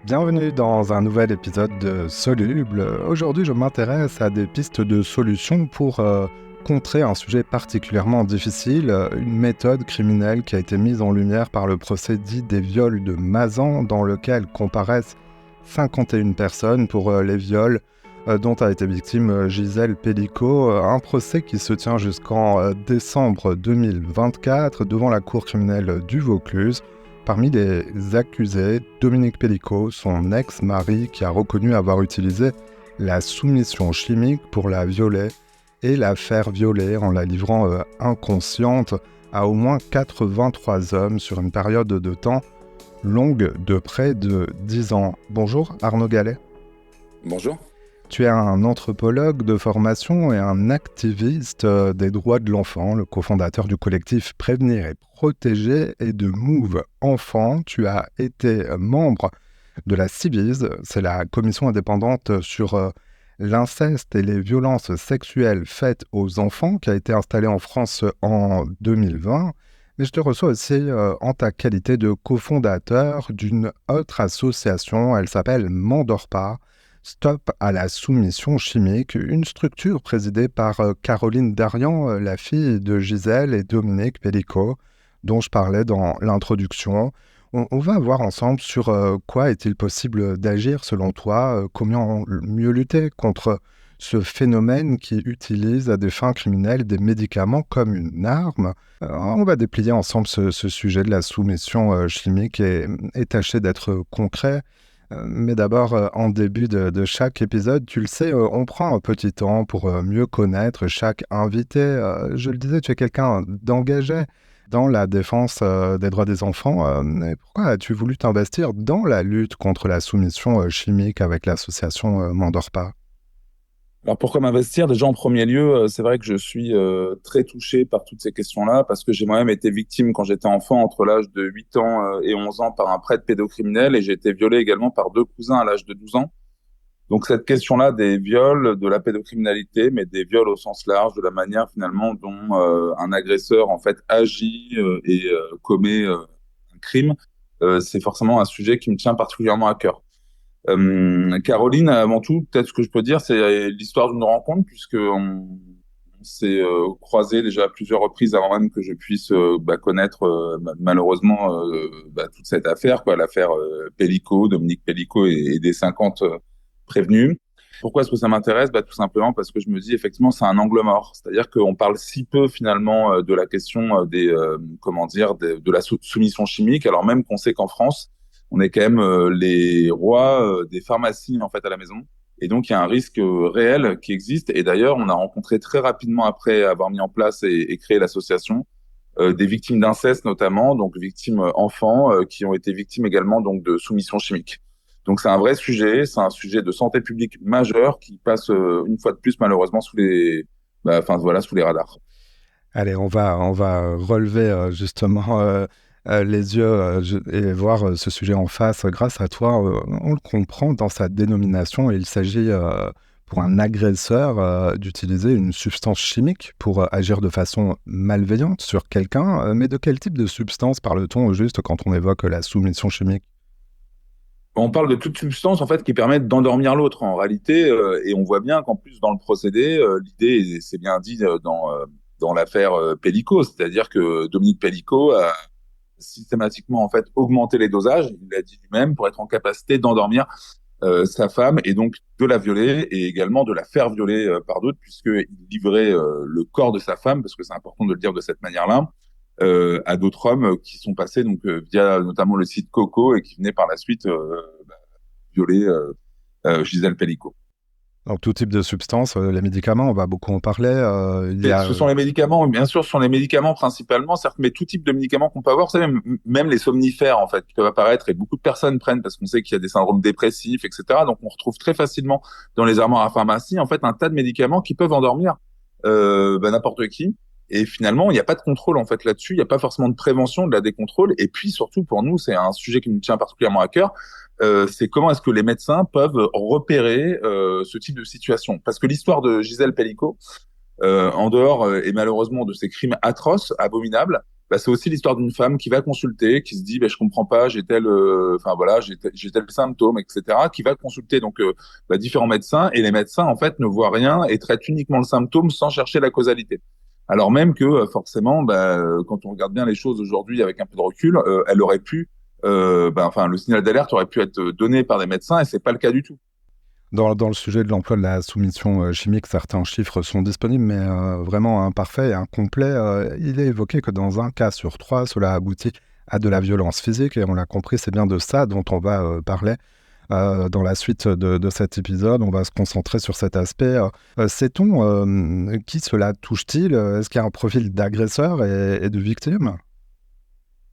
Bienvenue dans un nouvel épisode de Soluble. Aujourd'hui, je m'intéresse à des pistes de solutions pour contrer un sujet particulièrement difficile, une méthode criminelle qui a été mise en lumière par le procès dit des viols de Mazan, dans lequel comparaissent 51 personnes pour les viols dont a été victime Gisèle Pelicot, un procès qui se tient jusqu'en décembre 2024 devant la cour criminelle du Vaucluse. Parmi les accusés, Dominique Pelicot, son ex-mari qui a reconnu avoir utilisé la soumission chimique pour la violer et la faire violer en la livrant inconsciente à au moins 83 hommes sur une période de temps longue de près de 10 ans. Bonjour Arnaud Gallet. Bonjour. Tu es un anthropologue de formation et un activiste des droits de l'enfant, le cofondateur du collectif Prévenir et Protéger et de Move Enfants. Tu as été membre de la CIVIS, c'est la commission indépendante sur l'inceste et les violences sexuelles faites aux enfants qui a été installée en France en 2020. Mais je te reçois aussi en ta qualité de cofondateur d'une autre association, elle s'appelle M'endors pas. Stop à la soumission chimique, une structure présidée par Caroline Darian, la fille de Gisèle et Dominique Pelicot, dont je parlais dans l'introduction. On va voir ensemble sur quoi est-il possible d'agir selon toi, comment mieux lutter contre ce phénomène qui utilise à des fins criminelles des médicaments comme une arme. On va déplier ensemble ce sujet de la soumission chimique et tâcher d'être concret. Mais d'abord, en début de chaque épisode, tu le sais, on prend un petit temps pour mieux connaître chaque invité. Je le disais, tu es quelqu'un d'engagé dans la défense des droits des enfants. Et pourquoi as-tu voulu t'investir dans la lutte contre la soumission chimique avec l'association M'endors pas? Alors pourquoi m'investir? Déjà en premier lieu, c'est vrai que je suis très touché par toutes ces questions-là parce que j'ai moi-même été victime quand j'étais enfant entre l'âge de 8 ans et 11 ans par un prêtre pédocriminel et j'ai été violé également par deux cousins à l'âge de 12 ans. Donc cette question-là des viols, de la pédocriminalité, mais des viols au sens large, de la manière finalement dont un agresseur en fait agit et commet un crime, c'est forcément un sujet qui me tient particulièrement à cœur. Caroline, avant tout, peut-être ce que je peux dire, c'est l'histoire d'une rencontre, puisque on s'est croisés déjà à plusieurs reprises avant même que je puisse connaître malheureusement toute cette affaire, quoi, l'affaire Pellico, Dominique Pellico et des 50 prévenus. Pourquoi est-ce que ça m'intéresse? Tout simplement parce que je me dis effectivement c'est un angle mort, c'est-à-dire qu'on parle si peu finalement de la question de la soumission chimique, alors même qu'on sait qu'en France on est quand même les rois des pharmacies en fait à la maison. Et donc, il y a un risque réel qui existe. Et d'ailleurs, on a rencontré très rapidement après avoir mis en place et créé l'association des victimes d'inceste notamment, donc victimes enfants qui ont été victimes également donc de soumission chimique. Donc, c'est un vrai sujet. C'est un sujet de santé publique majeur qui passe une fois de plus malheureusement sous les radars. Allez, on va relever justement les yeux et voir ce sujet en face. Grâce à toi, on le comprend dans sa dénomination. Il s'agit pour un agresseur d'utiliser une substance chimique pour agir de façon malveillante sur quelqu'un. Mais de quel type de substance parle-t-on au juste quand on évoque la soumission chimique? On parle de toute substance en fait qui permet d'endormir l'autre en réalité, et on voit bien qu'en plus dans le procédé, l'idée, et c'est bien dit dans l'affaire Pellico, c'est-à-dire que Dominique Pellico a systématiquement en fait augmenté les dosages, il l'a dit lui-même, pour être en capacité d'endormir sa femme et donc de la violer et également de la faire violer par d'autres puisqu'il livrait le corps de sa femme, parce que c'est important de le dire de cette manière-là, à d'autres hommes qui sont passés donc via notamment le site Coco et qui venaient par la suite violer Gisèle Pellico. Donc tout type de substance, les médicaments, on va beaucoup en parler. Il y a, Ce sont les médicaments, bien sûr, ce sont les médicaments principalement, certes, mais tout type de médicaments qu'on peut avoir, c'est même les somnifères, en fait, qui peuvent apparaître et beaucoup de personnes prennent parce qu'on sait qu'il y a des syndromes dépressifs, etc. Donc, on retrouve très facilement dans les armoires à pharmacie, en fait, un tas de médicaments qui peuvent endormir n'importe qui. Et finalement, il n'y a pas de contrôle, en fait, là-dessus. Il n'y a pas forcément de prévention, de la décontrôle. Et puis, surtout, pour nous, c'est un sujet qui nous tient particulièrement à cœur. C'est comment est-ce que les médecins peuvent repérer ce type de situation. Parce que l'histoire de Gisèle Pellico, en dehors et malheureusement de ces crimes atroces, abominables, c'est aussi l'histoire d'une femme qui va consulter, qui se dit, je comprends pas, j'ai tel symptôme, etc., qui va consulter donc différents médecins, et les médecins en fait ne voient rien et traitent uniquement le symptôme sans chercher la causalité. Alors même que forcément, quand on regarde bien les choses aujourd'hui avec un peu de recul, elle aurait pu, le signal d'alerte aurait pu être donné par des médecins, et c'est pas le cas du tout. Dans le sujet de l'emploi de la soumission chimique, certains chiffres sont disponibles, mais vraiment imparfaits et incomplets. Il est évoqué que dans un cas sur 3, cela aboutit à de la violence physique, et on l'a compris, c'est bien de ça dont on va parler dans la suite de cet épisode. On va se concentrer sur cet aspect. Sait-on qui cela touche-t-il? Est-ce qu'il y a un profil d'agresseur et de victime?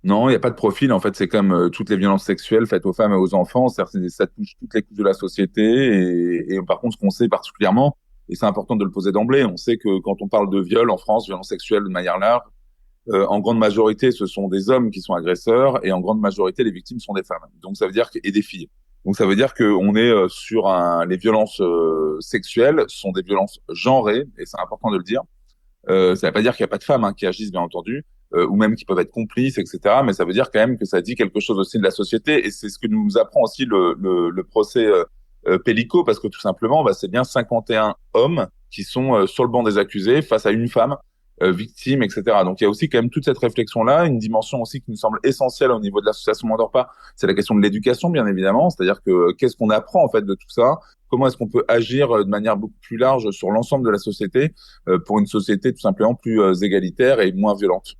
Non, il n'y a pas de profil. En fait, c'est comme toutes les violences sexuelles faites aux femmes et aux enfants. Ça touche toutes les couches de la société. Et par contre, ce qu'on sait particulièrement, et c'est important de le poser d'emblée, on sait que quand on parle de viol en France, violence sexuelle de manière large, en grande majorité, ce sont des hommes qui sont agresseurs, et en grande majorité, les victimes sont des femmes. Donc, ça veut dire et des filles. Donc, ça veut dire qu'on est sur les violences sexuelles sont des violences genrées, et c'est important de le dire. Ça ne veut pas dire qu'il n'y a pas de femmes qui agissent, bien entendu, ou même qui peuvent être complices, etc. Mais ça veut dire quand même que ça dit quelque chose aussi de la société, et c'est ce que nous apprend aussi le procès Pellico, parce que tout simplement, c'est bien 51 hommes qui sont sur le banc des accusés face à une femme victime, etc. Donc il y a aussi quand même toute cette réflexion-là, une dimension aussi qui nous semble essentielle au niveau de l'association M'endors pas, c'est la question de l'éducation, bien évidemment, c'est-à-dire que qu'est-ce qu'on apprend en fait de tout ça, comment est-ce qu'on peut agir de manière beaucoup plus large sur l'ensemble de la société pour une société tout simplement plus égalitaire et moins violente.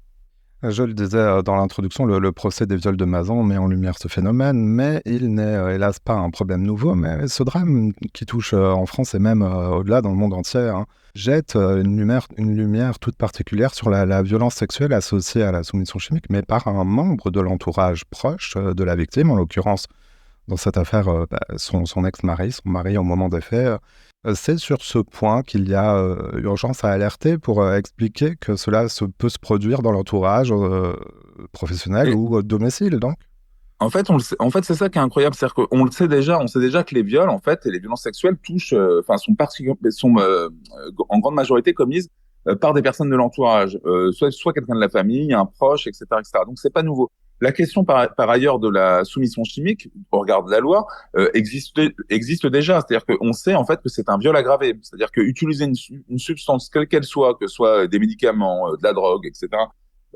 Je le disais dans l'introduction, le procès des viols de Mazan met en lumière ce phénomène, mais il n'est hélas pas un problème nouveau. Mais ce drame qui touche en France et même au-delà dans le monde entier jette une lumière toute particulière sur la violence sexuelle associée à la soumission chimique, mais par un membre de l'entourage proche de la victime, en l'occurrence dans cette affaire son ex-mari, son mari au moment des faits. C'est sur ce point qu'il y a urgence à alerter pour expliquer que cela peut se produire dans l'entourage professionnel Et ou au domicile, donc. en fait, en fait, c'est ça qui est incroyable, c'est-à-dire qu'on le sait déjà, on sait déjà que les viols, en fait, et les violences sexuelles touchent, sont en grande majorité commises par des personnes de l'entourage, soit quelqu'un de la famille, un proche, etc., etc. Donc c'est pas nouveau. La question par ailleurs de la soumission chimique, au regard de la loi, existe déjà, c'est-à-dire qu'on sait en fait que c'est un viol aggravé, c'est-à-dire que utiliser une substance quelle qu'elle soit, que ce soit des médicaments, de la drogue, etc.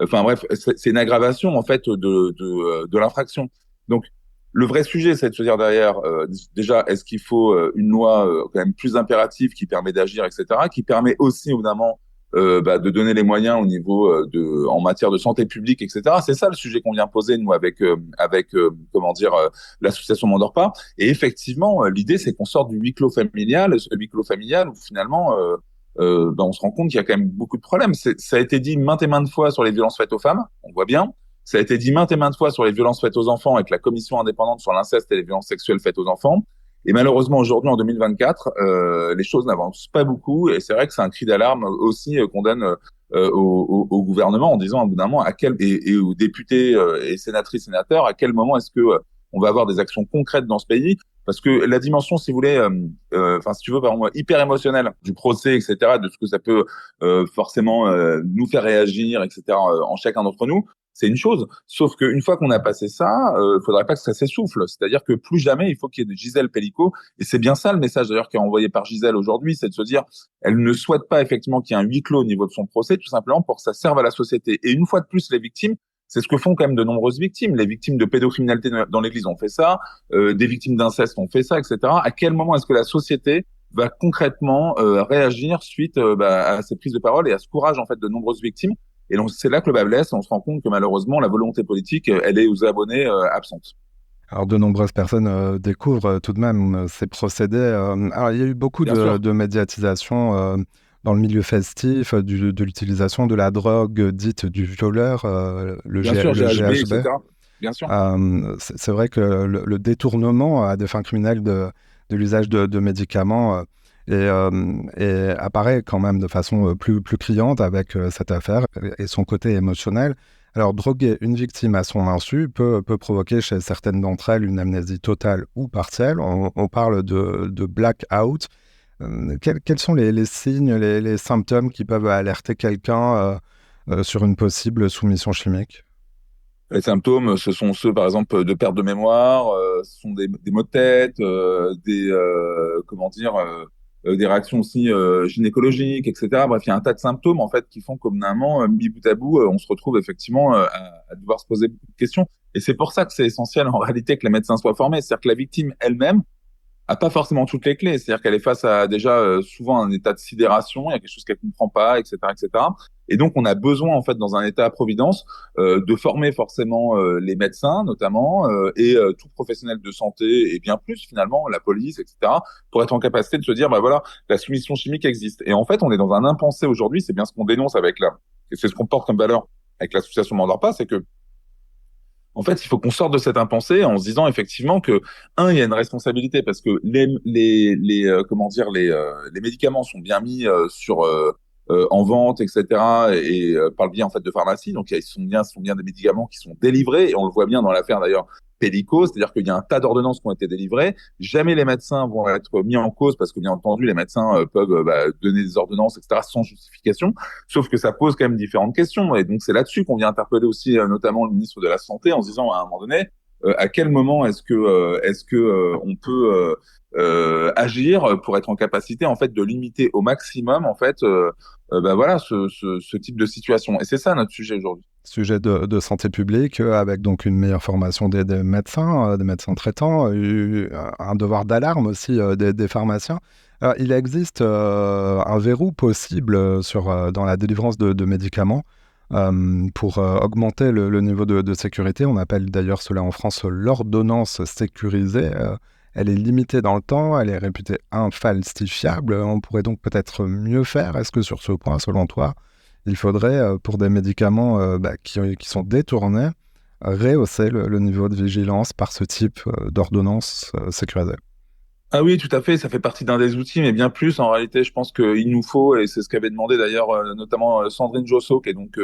Enfin bref, c'est une aggravation en fait de l'infraction. Donc le vrai sujet, c'est de se dire derrière, déjà, est-ce qu'il faut une loi quand même plus impérative qui permet d'agir, etc., qui permet aussi évidemment de donner les moyens au niveau en matière de santé publique, etc. C'est ça le sujet qu'on vient poser nous avec l'association M'endors pas. Et effectivement, l'idée c'est qu'on sorte du huis clos familial, ce huis clos familial où finalement on se rend compte qu'il y a quand même beaucoup de problèmes. Ça a été dit maintes et maintes fois sur les violences faites aux femmes, on voit bien. Ça a été dit maintes et maintes fois sur les violences faites aux enfants avec la commission indépendante sur l'inceste et les violences sexuelles faites aux enfants. Et malheureusement, aujourd'hui, en 2024, les choses n'avancent pas beaucoup. Et c'est vrai que c'est un cri d'alarme aussi qu'on donne au gouvernement en disant à bout d'un moment et aux députés et sénatrices, sénateurs, à quel moment est-ce que on va avoir des actions concrètes dans ce pays? Parce que la dimension, si vous voulez, si tu veux, par exemple, hyper émotionnelle du procès, etc., de ce que ça peut forcément nous faire réagir, etc., en chacun d'entre nous, c'est une chose. Sauf qu'une fois qu'on a passé ça, faudrait pas que ça s'essouffle. C'est-à-dire que plus jamais, il faut qu'il y ait de Gisèle Pellico. Et c'est bien ça le message d'ailleurs qui est envoyé par Gisèle aujourd'hui, c'est de se dire, elle ne souhaite pas effectivement qu'il y ait un huis clos au niveau de son procès, tout simplement pour que ça serve à la société. Et une fois de plus, les victimes, c'est ce que font quand même de nombreuses victimes. Les victimes de pédocriminalité dans l'Église ont fait ça, des victimes d'inceste ont fait ça, etc. À quel moment est-ce que la société va concrètement réagir suite à ces prises de parole et à ce courage en fait de nombreuses victimes? Et donc c'est là que le bas blesse, on se rend compte que malheureusement la volonté politique, elle est aux abonnés absente. Alors, de nombreuses personnes découvrent tout de même ces procédés. Alors, il y a eu beaucoup Bien sûr, de médiatisation dans le milieu festif, de l'utilisation de la drogue dite du violeur, bien sûr, le GHB, GHB. etc. Bien sûr. C'est vrai que le détournement à des fins criminelles de l'usage de médicaments apparaît quand même de façon plus criante avec cette affaire et son côté émotionnel. Alors, droguer une victime à son insu peut provoquer chez certaines d'entre elles une amnésie totale ou partielle. On parle de blackout. Quels sont les signes, les symptômes qui peuvent alerter quelqu'un sur une possible soumission chimique? Les symptômes, ce sont ceux, par exemple, de perte de mémoire, ce sont des maux de tête, comment dire, des réactions aussi gynécologiques, etc. Bref, il y a un tas de symptômes en fait qui font qu'au bout d'un moment, mis bout à bout, on se retrouve effectivement à devoir se poser beaucoup de questions. Et c'est pour ça que c'est essentiel en réalité que les médecins soient formés, c'est-à-dire que la victime elle-même a pas forcément toutes les clés. C'est-à-dire qu'elle est face à déjà souvent un état de sidération, il y a quelque chose qu'elle comprend pas, etc., etc. Et donc on a besoin en fait dans un état à providence de former forcément les médecins notamment et tout professionnel de santé et bien plus finalement la police, etc. pour être en capacité de se dire bah voilà la soumission chimique existe. Et en fait on est dans un impensé aujourd'hui, c'est bien ce qu'on dénonce avec la, et c'est ce qu'on porte comme valeur avec l'association M'endors pas, c'est que en fait, il faut qu'on sorte de cette impensée en se disant effectivement que il y a une responsabilité parce que comment dire les médicaments sont bien mis sur en vente, etc. et par le biais en fait de pharmacie. Donc ce sont bien des médicaments qui sont délivrés et on le voit bien dans l'affaire d'ailleurs Pellico, c'est-à-dire qu'il y a un tas d'ordonnances qui ont été délivrées. Jamais les médecins vont être mis en cause parce que bien entendu les médecins peuvent donner des ordonnances, etc. sans justification. Sauf que ça pose quand même différentes questions. Et donc, c'est là-dessus qu'on vient interpeller aussi, notamment le ministre de la Santé, en se disant à un moment donné, à quel moment est-ce que on peut agir pour être en capacité en fait de limiter au maximum en fait voilà ce type de situation. Et c'est ça notre sujet aujourd'hui. Sujet de santé publique, avec donc une meilleure formation des médecins traitants, un devoir d'alarme aussi des pharmaciens. Alors, il existe un verrou possible dans la délivrance de médicaments pour augmenter le niveau de sécurité. On appelle d'ailleurs cela en France l'ordonnance sécurisée. Elle est limitée dans le temps, elle est réputée infalsifiable. On pourrait donc peut-être mieux faire. Est-ce que sur ce point, selon toi, il faudrait, pour des médicaments qui sont détournés, rehausser le niveau de vigilance par ce type d'ordonnance sécurisée? Ah oui, tout à fait, ça fait partie d'un des outils, mais bien plus, en réalité, je pense qu'il nous faut, et c'est ce qu'avait demandé d'ailleurs notamment Sandrine Josso, qui est donc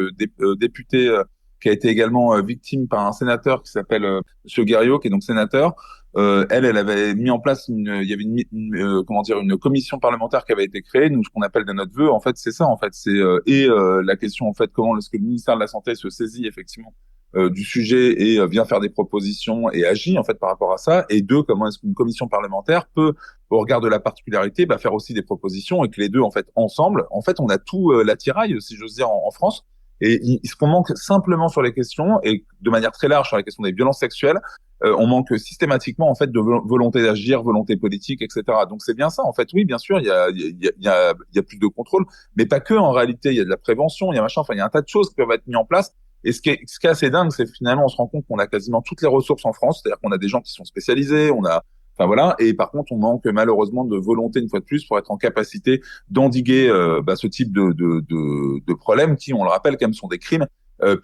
députée, qui a été également victime par un sénateur qui s'appelle Monsieur Guerriot, qui est donc sénateur. Elle avait mis en place il y avait comment dire, une commission parlementaire qui avait été créée, nous, ce qu'on appelle de notre vœu, en fait, c'est ça, en fait, c'est la question, en fait, comment est-ce que le ministère de la Santé se saisit effectivement du sujet et vient faire des propositions et agit en fait par rapport à ça. Et deux, comment est-ce qu'une commission parlementaire peut, au regard de la particularité, faire aussi des propositions et que les deux en fait ensemble, en fait, on a tout l'attirail, si j'ose dire, en France. Et ce qu'on manque simplement sur les questions et de manière très large sur la question des violences sexuelles, on manque systématiquement en fait de volonté d'agir, volonté politique, etc. Donc c'est bien ça en fait. Oui, bien sûr, il y a plus de contrôle, mais pas que. En réalité, il y a de la prévention, il y a machin. Enfin, il y a un tas de choses qui peuvent être mises en place et ce qui est assez dingue, c'est finalement, on se rend compte qu'on a quasiment toutes les ressources en France, c'est-à-dire qu'on a des gens qui sont spécialisés, enfin voilà, et par contre, on manque malheureusement de volonté une fois de plus pour être en capacité d'endiguer ce type de problèmes qui, on le rappelle, quand même, sont des crimes.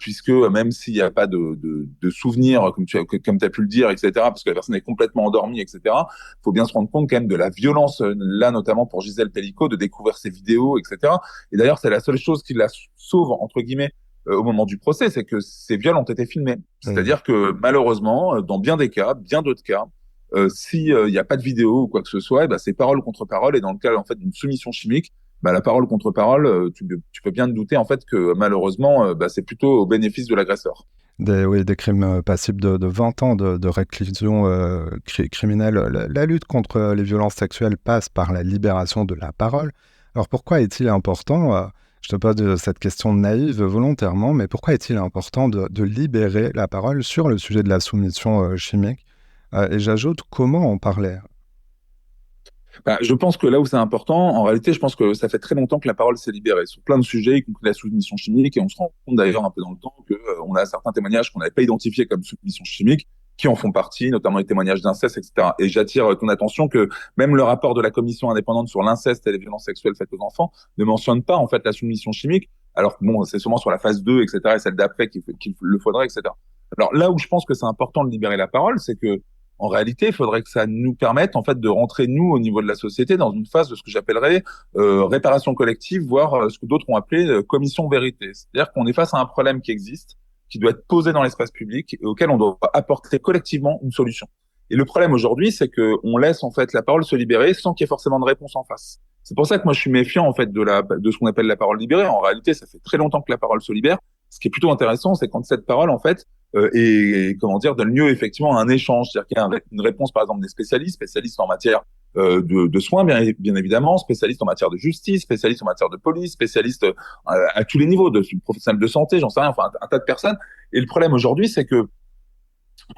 Puisque même s'il n'y a pas de souvenirs, comme tu as pu le dire, etc., parce que la personne est complètement endormie, etc., faut bien se rendre compte quand même de la violence, là notamment pour Gisèle Pellico, de découvrir ses vidéos, etc. Et d'ailleurs, c'est la seule chose qui la sauve, entre guillemets, au moment du procès, c'est que ces viols ont été filmés. Oui. C'est-à-dire que malheureusement, dans bien des cas, bien d'autres cas, si il n'y a pas de vidéo ou quoi que ce soit, c'est parole contre parole. Et dans le cas en fait d'une soumission chimique, la parole contre parole, tu peux bien te douter en fait que malheureusement, c'est plutôt au bénéfice de l'agresseur. Oui, des crimes passibles de 20 ans de réclusion criminelle. La lutte contre les violences sexuelles passe par la libération de la parole. Alors pourquoi est-il important, je te pose cette question naïve volontairement, mais pourquoi est-il important de libérer la parole sur le sujet de la soumission chimique? Et j'ajoute, comment en parler? Je pense que là où c'est important, en réalité, je pense que ça fait très longtemps que la parole s'est libérée sur plein de sujets, y compris la soumission chimique, et on se rend compte d'ailleurs un peu dans le temps que on a certains témoignages qu'on n'avait pas identifiés comme soumission chimique, qui en font partie, notamment les témoignages d'inceste, etc. Et j'attire ton attention que même le rapport de la commission indépendante sur l'inceste et les violences sexuelles faites aux enfants ne mentionne pas en fait la soumission chimique, alors que bon, c'est sûrement sur la phase 2, etc., et celle d'après qu'il le faudrait, etc. Alors là où je pense que c'est important de libérer la parole, c'est que en réalité, il faudrait que ça nous permette en fait de rentrer nous au niveau de la société dans une phase de ce que j'appellerais réparation collective, voire ce que d'autres ont appelé commission vérité. C'est-à-dire qu'on est face à un problème qui existe, qui doit être posé dans l'espace public et auquel on doit apporter collectivement une solution. Et le problème aujourd'hui, c'est que on laisse en fait la parole se libérer sans qu'il y ait forcément de réponse en face. C'est pour ça que moi je suis méfiant en fait de ce qu'on appelle la parole libérée. En réalité, ça fait très longtemps que la parole se libère. Ce qui est plutôt intéressant, c'est quand cette parole en fait comment dire donne lieu effectivement à un échange, c'est-à-dire qu'il y a une réponse par exemple des spécialistes en matière de soins bien évidemment, spécialistes en matière de justice, spécialistes en matière de police, spécialistes à tous les niveaux, de professionnels de santé, j'en sais rien, enfin un tas de personnes. Et le problème aujourd'hui, c'est que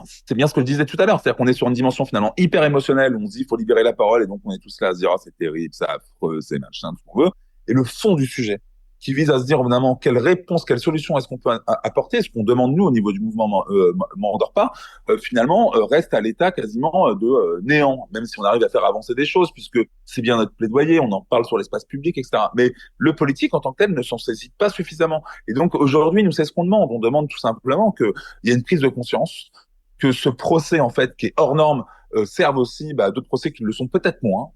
c'est bien ce que je disais tout à l'heure, c'est-à-dire qu'on est sur une dimension finalement hyper émotionnelle où on se dit il faut libérer la parole et donc on est tous là à se dire ah, c'est terrible, c'est affreux, c'est machin, tout ce qu'on veut. Et le fond du sujet qui vise à se dire évidemment quelle réponse, quelle solution est-ce qu'on peut apporter, ce qu'on demande nous au niveau du mouvement M'en endors pas, finalement reste à l'état quasiment de néant, même si on arrive à faire avancer des choses puisque c'est bien notre plaidoyer, on en parle sur l'espace public, etc. Mais le politique en tant que tel ne s'en saisit pas suffisamment. Et donc aujourd'hui, nous c'est ce qu'on demande. On demande tout simplement qu'il y ait une prise de conscience, que ce procès en fait qui est hors norme serve aussi d'autres procès qui le sont peut-être moins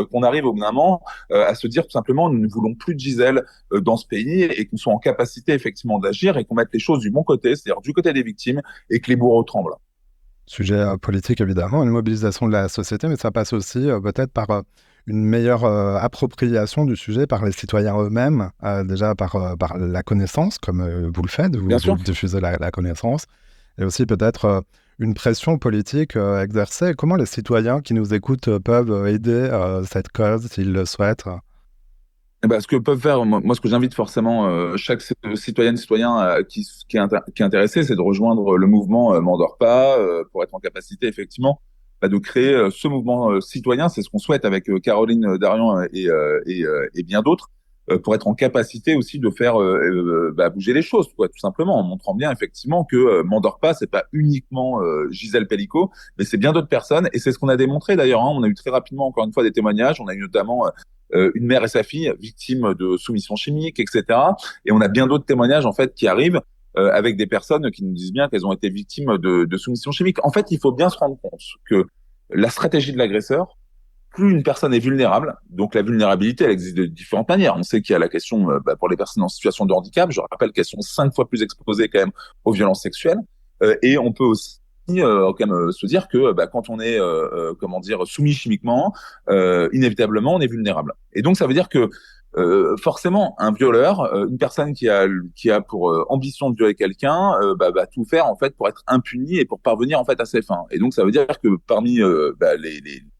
qu'on arrive au bout d'un moment à se dire tout simplement nous ne voulons plus de Gisèle dans ce pays et qu'on soit en capacité effectivement d'agir et qu'on mette les choses du bon côté, c'est-à-dire du côté des victimes et que les bourreaux tremblent. Sujet politique évidemment, une mobilisation de la société, mais ça passe aussi peut-être par une meilleure appropriation du sujet par les citoyens eux-mêmes, déjà par la connaissance, comme vous le faites, Bien vous sûr. diffusez la connaissance, et aussi peut-être une pression politique exercée. Comment les citoyens qui nous écoutent peuvent aider cette cause s'ils le souhaitent? Eh ben, ce que peuvent faire, moi, ce que j'invite forcément chaque citoyenne, citoyen qui est intéressé, c'est de rejoindre le mouvement M'endors pas pour être en capacité effectivement de créer ce mouvement citoyen. C'est ce qu'on souhaite avec Caroline Darian et bien d'autres pour être en capacité aussi de faire bouger les choses, quoi, tout simplement, en montrant bien effectivement que M'endors pas, c'est pas uniquement Gisèle Pellico, mais c'est bien d'autres personnes. Et c'est ce qu'on a démontré d'ailleurs. Hein. On a eu très rapidement encore une fois des témoignages. On a eu notamment une mère et sa fille victimes de soumission chimique, etc. Et on a bien d'autres témoignages en fait qui arrivent avec des personnes qui nous disent bien qu'elles ont été victimes de soumission chimique. En fait, il faut bien se rendre compte que la stratégie de l'agresseur, plus une personne est vulnérable, donc la vulnérabilité, elle existe de différentes manières. On sait qu'il y a la question pour les personnes en situation de handicap. Je rappelle qu'elles sont 5 fois plus exposées quand même aux violences sexuelles. Et on peut aussi quand même se dire que quand on est comment dire soumis chimiquement, inévitablement on est vulnérable. Et donc ça veut dire que forcément un violeur, une personne qui a pour ambition de violer quelqu'un, va tout faire en fait pour être impuni et pour parvenir en fait à ses fins. Et donc ça veut dire que parmi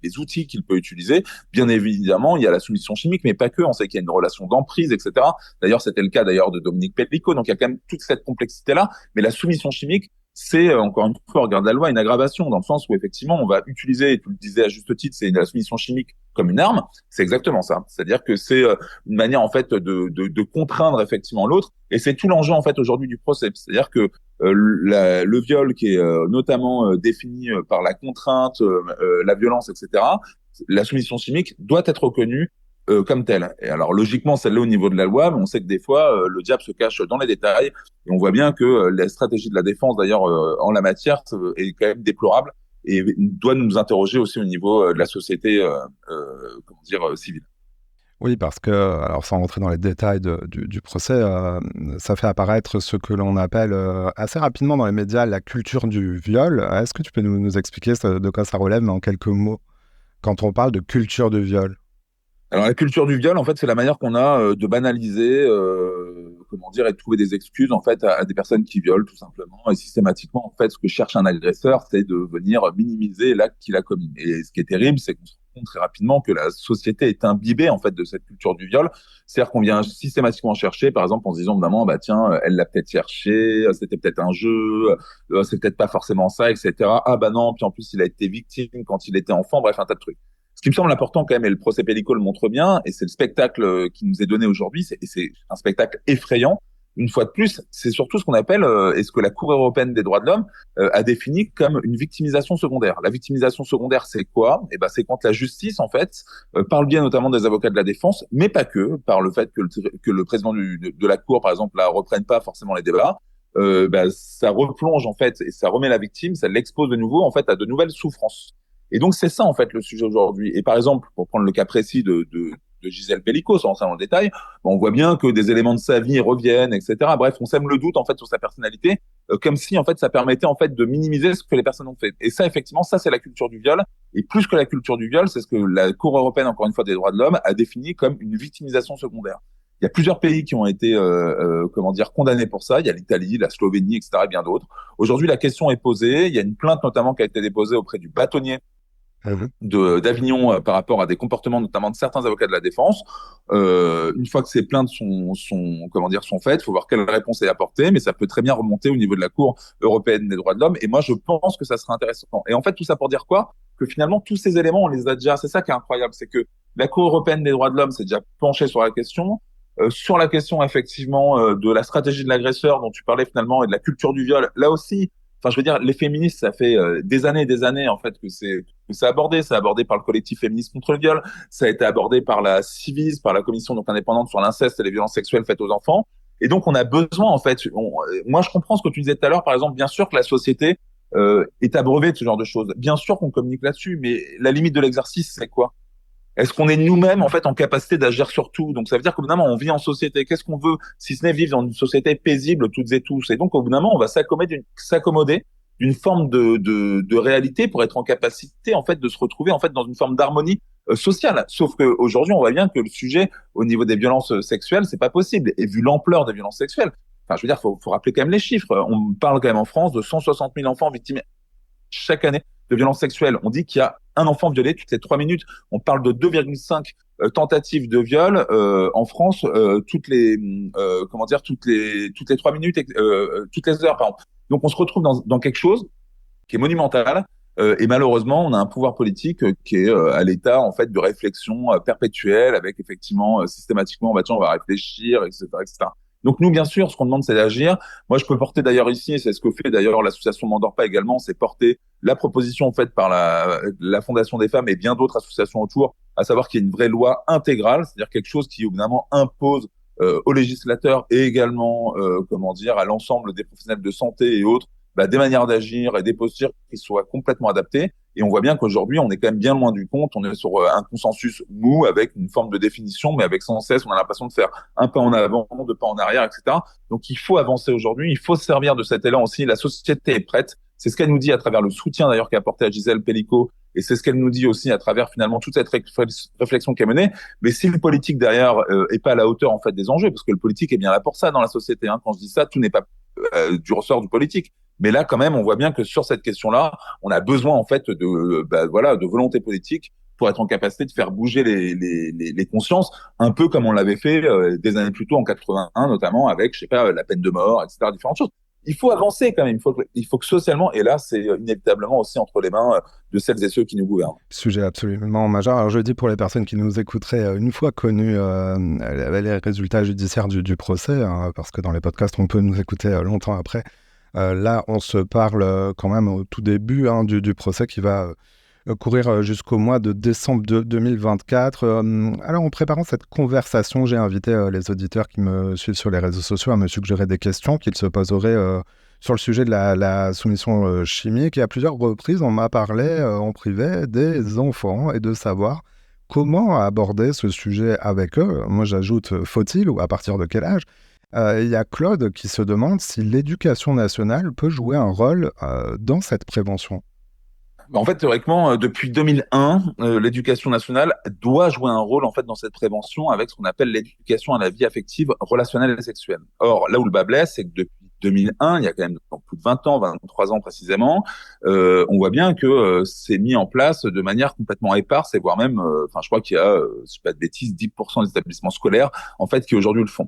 les outils qu'il peut utiliser, bien évidemment il y a la soumission chimique, mais pas que. On sait qu'il y a une relation d'emprise, etc. D'ailleurs c'était le cas d'ailleurs de Dominique Pellico. Donc il y a quand même toute cette complexité là. Mais la soumission chimique, c'est encore une fois, regarde la loi, une aggravation dans le sens où effectivement on va utiliser, et tu le disais à juste titre, c'est la soumission chimique comme une arme. C'est exactement ça. C'est-à-dire que c'est une manière en fait de contraindre effectivement l'autre, et c'est tout l'enjeu en fait aujourd'hui du procès. C'est-à-dire que le viol qui est notamment défini par la contrainte, la violence, etc. La soumission chimique doit être reconnue comme telle. Et alors logiquement, celle-là au niveau de la loi, mais on sait que des fois, le diable se cache dans les détails, et on voit bien que la stratégie de la défense, d'ailleurs, en la matière, est quand même déplorable et doit nous interroger aussi au niveau de la société, comment dire, civile. Oui, parce que, alors sans rentrer dans les détails du procès, ça fait apparaître ce que l'on appelle assez rapidement dans les médias la culture du viol. Est-ce que tu peux nous expliquer de quoi ça relève, mais en quelques mots, quand on parle de culture du viol? Alors la culture du viol, en fait, c'est la manière qu'on a de banaliser, comment dire, et de trouver des excuses en fait à des personnes qui violent tout simplement. Et systématiquement, en fait, ce que cherche un agresseur, c'est de venir minimiser l'acte qu'il a commis. Et ce qui est terrible, c'est qu'on se rend compte très rapidement que la société est imbibée en fait de cette culture du viol. C'est-à-dire qu'on vient systématiquement chercher, par exemple, en se disant évidemment, bah tiens, elle l'a peut-être cherché, c'était peut-être un jeu, c'est peut-être pas forcément ça, etc. Ah bah non, puis en plus il a été victime quand il était enfant. Bref, un tas de trucs. Ce qui me semble important quand même, et le procès Pellico le montre bien, et c'est le spectacle qui nous est donné aujourd'hui, et c'est un spectacle effrayant. Une fois de plus, c'est surtout ce qu'on appelle, et ce que la Cour européenne des droits de l'homme a défini comme une victimisation secondaire. La victimisation secondaire, c'est quoi? Eh ben, c'est quand la justice, en fait, par le biais notamment des avocats de la défense, mais pas que, par le fait que le président de la Cour, par exemple, là, reprenne pas forcément les débats, ça replonge en fait et ça remet la victime, ça l'expose de nouveau en fait à de nouvelles souffrances. Et donc c'est ça en fait le sujet aujourd'hui. Et par exemple, pour prendre le cas précis de Gisèle Pellico, sans rentrer dans le détail, on voit bien que des éléments de sa vie reviennent, etc. Bref, on sème le doute en fait sur sa personnalité. comme si en fait ça permettait en fait de minimiser ce que les personnes ont fait. Et ça, effectivement, ça c'est la culture du viol. Et plus que la culture du viol, c'est ce que la Cour européenne, encore une fois, des droits de l'homme, a défini comme une victimisation secondaire. Il y a plusieurs pays qui ont été, comment dire, condamnés pour ça. Il y a l'Italie, la Slovénie, etc., et bien d'autres. Aujourd'hui, la question est posée. Il y a une plainte notamment qui a été déposée auprès du bâtonnier d'Avignon par rapport à des comportements notamment de certains avocats de la défense. Une fois que ces plaintes sont faites, il faut voir quelle réponse est apportée, mais ça peut très bien remonter au niveau de la Cour européenne des droits de l'homme. Et moi, je pense que ça serait intéressant. Et en fait, tout ça pour dire quoi? Que finalement, tous ces éléments, on les a déjà. C'est ça qui est incroyable, c'est que la Cour européenne des droits de l'homme s'est déjà penchée sur la question. Sur la question effectivement de la stratégie de l'agresseur dont tu parlais finalement et de la culture du viol, là aussi, enfin je veux dire, les féministes, ça fait des années en fait que c'est abordé par le collectif féministe contre le viol, ça a été abordé par la Civis, par la commission donc indépendante sur l'inceste et les violences sexuelles faites aux enfants. Et donc on a besoin en fait, moi je comprends ce que tu disais tout à l'heure, par exemple, bien sûr que la société est abreuvée de ce genre de choses, bien sûr qu'on communique là-dessus, mais la limite de l'exercice c'est quoi? Est-ce qu'on est nous-mêmes en fait en capacité d'agir sur tout? Donc ça veut dire qu'au bout d'un moment on vit en société. Qu'est-ce qu'on veut si ce n'est vivre dans une société paisible toutes et tous? Et donc au bout d'un moment on va s'accommoder d'une forme de réalité pour être en capacité en fait de se retrouver en fait dans une forme d'harmonie sociale. Sauf qu'aujourd'hui on voit bien que le sujet au niveau des violences sexuelles c'est pas possible. Et vu l'ampleur des violences sexuelles, enfin je veux dire faut rappeler quand même les chiffres. On parle quand même en France de 160 000 enfants victimes chaque année de violences sexuelles. On dit qu'il y a un enfant violé toutes les 3 minutes. On parle de 2,5 tentatives de viol en France toutes les 3 minutes, toutes les heures, pardon. Donc on se retrouve dans quelque chose qui est monumental. Et malheureusement, on a un pouvoir politique qui est à l'état en fait de réflexion perpétuelle, avec effectivement systématiquement, bah tiens, on va réfléchir, etc., etc. Donc nous, bien sûr, ce qu'on demande, c'est d'agir. Moi, je peux porter d'ailleurs ici, et c'est ce que fait d'ailleurs l'association M'endors pas également, c'est porter la proposition faite par la Fondation des femmes et bien d'autres associations autour, à savoir qu'il y ait une vraie loi intégrale, c'est-à-dire quelque chose qui évidemment impose aux législateurs et également, comment dire, à l'ensemble des professionnels de santé et autres, bah, des manières d'agir et des postures qui soient complètement adaptées. Et on voit bien qu'aujourd'hui, on est quand même bien loin du compte. On est sur un consensus mou avec une forme de définition, mais avec sans cesse, on a l'impression de faire un pas en avant, deux pas en arrière, etc. Donc, il faut avancer aujourd'hui. Il faut se servir de cet élan aussi. La société est prête. C'est ce qu'elle nous dit à travers le soutien d'ailleurs qu'a apporté à Gisèle Pellico. Et c'est ce qu'elle nous dit aussi à travers finalement toute cette réflexion qui est menée. Mais si le politique derrière est pas à la hauteur en fait des enjeux, parce que le politique est bien là pour ça dans la société. Hein. Quand je dis ça, tout n'est pas du ressort du politique. Mais là, quand même, on voit bien que sur cette question-là, on a besoin en fait de volonté politique pour être en capacité de faire bouger les consciences, un peu comme on l'avait fait des années plus tôt en 81, notamment avec, je sais pas, la peine de mort, etc., différentes choses. Il faut avancer quand même. Il faut que socialement, et là, c'est inévitablement aussi entre les mains de celles et ceux qui nous gouvernent. Sujet absolument majeur. Alors je dis pour les personnes qui nous écouteraient, une fois connus les résultats judiciaires du procès, hein, parce que dans les podcasts, on peut nous écouter longtemps après. Là, on se parle quand même au tout début du procès qui va courir jusqu'au mois de décembre 2024. Alors, en préparant cette conversation, j'ai invité les auditeurs qui me suivent sur les réseaux sociaux à me suggérer des questions qu'ils se poseraient sur le sujet de la soumission chimique. Et à plusieurs reprises, on m'a parlé en privé des enfants et de savoir comment aborder ce sujet avec eux. Moi, j'ajoute, faut-il ou à partir de quel âge? Il y a Claude qui se demande si l'éducation nationale peut jouer un rôle dans cette prévention. En fait, théoriquement, depuis 2001, l'éducation nationale doit jouer un rôle en fait dans cette prévention avec ce qu'on appelle l'éducation à la vie affective, relationnelle et sexuelle. Or, là où le bas blesse, c'est que depuis 2001, il y a quand même plus de 20 ans, 23 ans précisément, on voit bien que c'est mis en place de manière complètement éparse et voire même, enfin, je crois qu'il y a, si je dis pas de bêtises, 10% des établissements scolaires en fait qui aujourd'hui le font.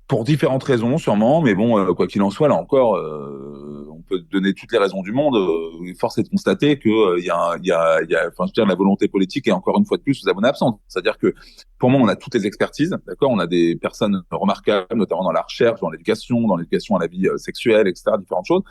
Pour différentes raisons, sûrement, mais bon, quoi qu'il en soit, là encore, on peut donner toutes les raisons du monde. Force est de constater que enfin, je veux dire, la volonté politique est encore une fois de plus sous abonnée absente. C'est-à-dire que, pour moi, on a toutes les expertises, d'accord. On a des personnes remarquables, notamment dans la recherche, dans l'éducation à la vie sexuelle, etc., différentes choses.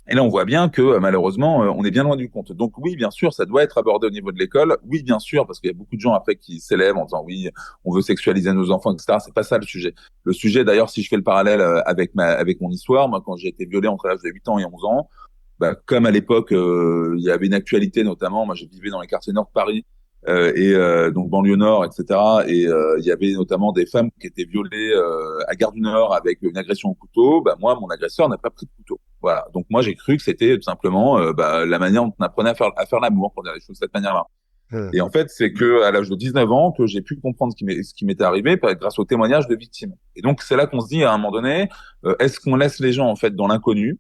Et là, on voit bien que malheureusement, on est bien loin du compte. Donc oui, bien sûr, ça doit être abordé au niveau de l'école. Oui, bien sûr, parce qu'il y a beaucoup de gens après qui s'élèvent en disant oui, on veut sexualiser nos enfants, etc. C'est pas ça le sujet. Le sujet, d'ailleurs, si je fais le parallèle avec mon histoire, moi, quand j'ai été violé entre l'âge de 8 ans et 11 ans, bah, comme à l'époque, il y avait une actualité, notamment, moi, je vivais dans les quartiers nord de Paris, donc banlieue nord, etc. Et il y avait notamment des femmes qui étaient violées à Gare du Nord avec une agression au couteau. Bah moi, mon agresseur n'a pas pris de couteau. Voilà. Donc moi, j'ai cru que c'était tout simplement la manière dont on apprenait à faire l'amour, pour dire les choses de cette manière-là. Hmm. Et en fait, c'est que à l'âge de 19 ans que j'ai pu comprendre ce qui m'était arrivé grâce au témoignage de victimes. Et donc c'est là qu'on se dit à un moment donné, est-ce qu'on laisse les gens en fait dans l'inconnu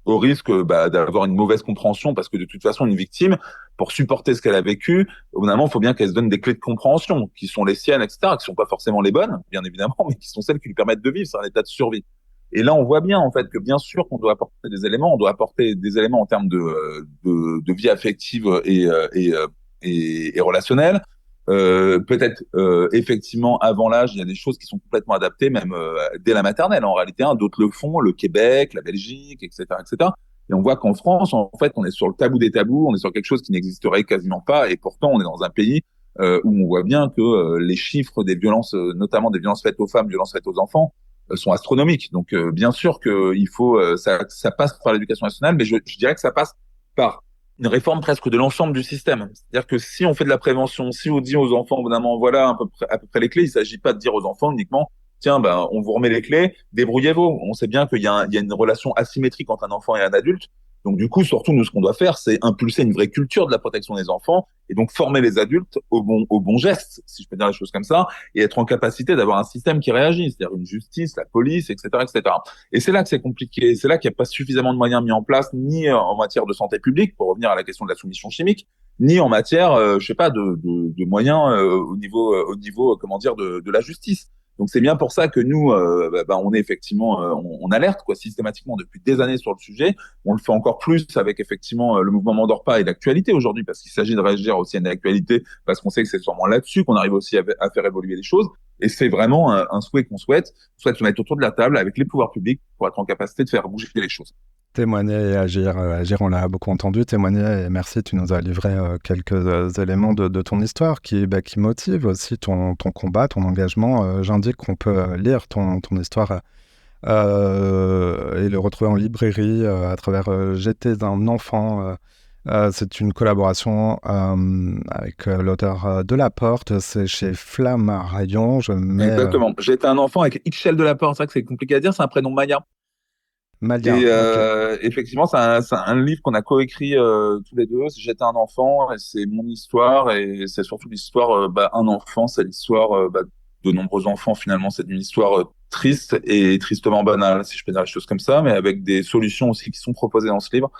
au risque d'avoir une mauvaise compréhension parce que de toute façon une victime pour supporter ce qu'elle a vécu, au bout d'un moment, il faut bien qu'elle se donne des clés de compréhension qui sont les siennes, etc., qui sont pas forcément les bonnes, bien évidemment, mais qui sont celles qui lui permettent de vivre, c'est un état de survie. Et là, on voit bien en fait que bien sûr qu'on doit apporter des éléments, on doit apporter des éléments en termes de vie affective et relationnelle. Peut-être effectivement avant l'âge, il y a des choses qui sont complètement adaptées, même dès la maternelle. En réalité, hein, d'autres le font, le Québec, la Belgique, etc., etc. Et on voit qu'en France, en fait, on est sur le tabou des tabous, on est sur quelque chose qui n'existerait quasiment pas, et pourtant, on est dans un pays où on voit bien que les chiffres des violences, notamment des violences faites aux femmes, violences faites aux enfants, sont astronomiques. Donc, bien sûr que il faut, ça passe par l'éducation nationale, mais je dirais que ça passe par une réforme presque de l'ensemble du système. C'est-à-dire que si on fait de la prévention, si on dit aux enfants, évidemment, voilà à peu près les clés, il s'agit pas de dire aux enfants uniquement, tiens, ben, on vous remet les clés, débrouillez-vous. On sait bien qu'il y a une relation asymétrique entre un enfant et un adulte. Donc, du coup, surtout, nous, ce qu'on doit faire, c'est impulser une vraie culture de la protection des enfants et donc former les adultes au bon geste, si je peux dire les choses comme ça, et être en capacité d'avoir un système qui réagit, c'est-à-dire une justice, la police, etc., etc. Et c'est là que c'est compliqué. C'est là qu'il n'y a pas suffisamment de moyens mis en place, ni en matière de santé publique, pour revenir à la question de la soumission chimique, ni en matière, je sais pas, de moyens comment dire, de la justice. Donc c'est bien pour ça que nous, on est effectivement, on alerte quoi systématiquement depuis des années sur le sujet. On le fait encore plus avec effectivement le mouvement Mandorpa et l'actualité aujourd'hui, parce qu'il s'agit de réagir aussi à une actualité, parce qu'on sait que c'est sûrement là-dessus qu'on arrive aussi à faire évoluer les choses. Et c'est vraiment un souhait qu'on souhaite se mettre autour de la table avec les pouvoirs publics pour être en capacité de faire bouger les choses. Témoigner et agir. Agir, on l'a beaucoup entendu. Témoigner, et merci, tu nous as livré quelques éléments de ton histoire qui motive aussi ton combat, ton engagement. J'indique qu'on peut lire ton histoire et le retrouver en librairie à travers J'étais un enfant. C'est une collaboration avec l'auteur Delaporte. C'est chez Flammarion. Je mets Exactement. J'étais un enfant avec Itchel Delaporte. C'est vrai que c'est compliqué à dire, c'est un prénom maya. Malia. Et Ok. effectivement, c'est un livre qu'on a coécrit tous les deux. J'étais un enfant, et c'est mon histoire, et c'est surtout l'histoire. Un enfant, c'est l'histoire de nombreux enfants. Finalement, c'est une histoire triste et tristement banale, si je peux dire les choses comme ça, mais avec des solutions aussi qui sont proposées dans ce livre.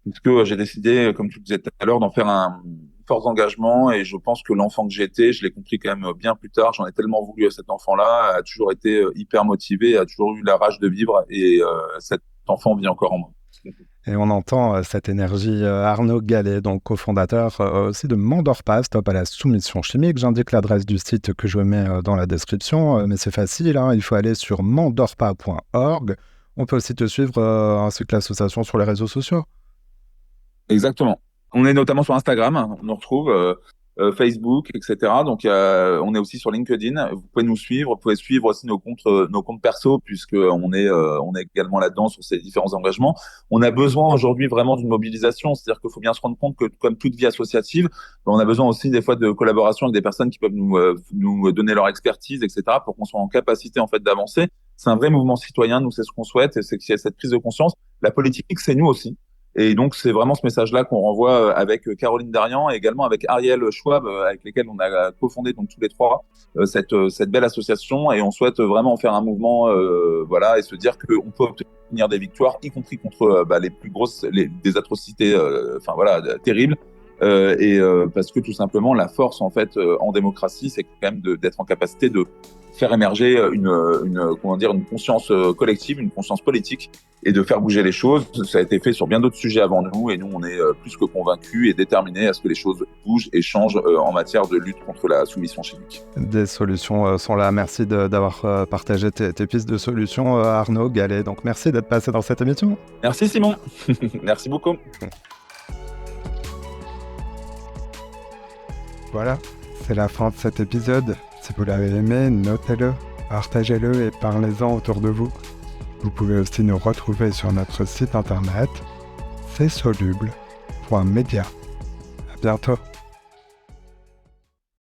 Puisque j'ai décidé, comme tu le disais tout à l'heure, d'en faire un fort engagement, et je pense que l'enfant que j'étais, je l'ai compris quand même bien plus tard, j'en ai tellement voulu à cet enfant-là, a toujours été hyper motivé, a toujours eu la rage de vivre, et cet enfant vit encore en moi. Et on entend cette énergie. Arnaud Gallet, donc cofondateur aussi de Mandorpa, Stop à la soumission chimique. J'indique l'adresse du site que je mets dans la description, mais c'est facile, hein, il faut aller sur mandorpa.org. On peut aussi te suivre ainsi que l'association sur les réseaux sociaux. Exactement. On est notamment sur Instagram, on nous retrouve, Facebook, etc. Donc, on est aussi sur LinkedIn. Vous pouvez nous suivre, vous pouvez suivre aussi nos comptes perso, puisque on est également là-dedans sur ces différents engagements. On a besoin aujourd'hui vraiment d'une mobilisation, c'est-à-dire qu'il faut bien se rendre compte que, comme toute vie associative, on a besoin aussi des fois de collaboration avec des personnes qui peuvent nous donner leur expertise, etc., pour qu'on soit en capacité en fait d'avancer. C'est un vrai mouvement citoyen. Nous, c'est ce qu'on souhaite, et c'est qu'il y ait cette prise de conscience. La politique, c'est nous aussi. Et donc, c'est vraiment ce message-là qu'on renvoie avec Caroline Darian et également avec Ariel Schwab, avec lesquels on a cofondé donc tous les trois cette belle association. Et on souhaite vraiment faire un mouvement, voilà, et se dire qu'on peut obtenir des victoires, y compris contre les plus grosses, des atrocités, enfin voilà, terribles. Parce que tout simplement, la force en fait en démocratie, c'est quand même d'être en capacité de faire émerger une conscience collective, une conscience politique, et de faire bouger les choses. Ça a été fait sur bien d'autres sujets avant nous, et nous, on est plus que convaincus et déterminés à ce que les choses bougent et changent en matière de lutte contre la soumission chimique. Des solutions sont là. Merci d'avoir partagé tes pistes de solutions, Arnaud Gallet. Donc, merci d'être passé dans cette émission. Merci Simon. Merci beaucoup. Voilà, c'est la fin de cet épisode. Si vous l'avez aimé, notez-le, partagez-le et parlez-en autour de vous. Vous pouvez aussi nous retrouver sur notre site internet csoluble.media. À bientôt.